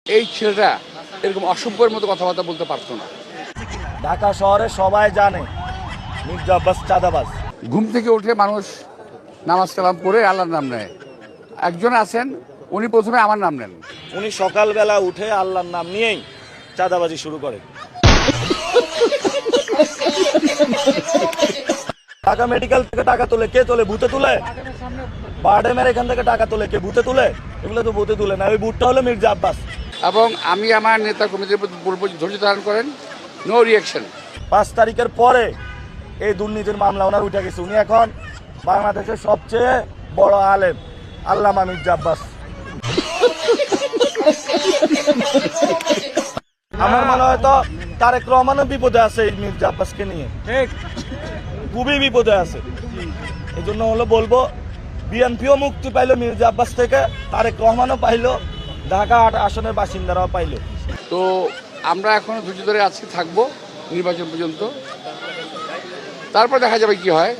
এই ছেলেটা এরকম অসভ্যের মতো কথাবার্তা বলতে পারতো না। ঢাকা শহরে সবাই জানে মির্জা আব্বাস চাঁদাবাজ। ঘুম থেকে উঠে মানুষ নামাজ কালাম পড়ে আল্লাহর নাম নেয়। একজন আছেন উনি প্রথমে আমার নাম নেন। উনি সকালবেলা উঠে আল্লাহর নাম নিয়েই চাঁদাবাজি শুরু করে। ঢাকা মেডিকেল থেকে টাকা তোলে কে তোলে? ভূতে তুলে। বারডেমের এখান থেকে টাকা তোলে কে? ভূতে তুলে। এগুলো তো ভূতে তুলে না, ওই ভূতটা হলো মির্জা আব্বাস। এবং আমি আমার নেতা কর্মীদের প্রতি বলবো ধৈর্য ধারণ করেন, নো রিয়াকশন। 5 তারিখের পরে এই দুর্নীতির মামলা ওনার উঠে গেছে। উনি এখন বাংলাদেশের সবচেয়ে বড় আলেম আল্লামা মির্জা আব্বাস। আমার মনে হয় তো তারেক রহমানও বিপদে আছে এই মির্জা আব্বাসকে নিয়ে, খুবই বিপদে আছে। এই জন্য হলো বলবো বিএনপিও মুক্তি পাইলো মির্জা আব্বাস থেকে, তারেক রহমানও পাইলো, ঢাকা 8 আসনের বাসিন্দারাও পাইলো। তো আমরা এখনো ধৈর্য ধরে আজকে থাকবো নির্বাচন পর্যন্ত, তারপর দেখা যাবে কি হয়।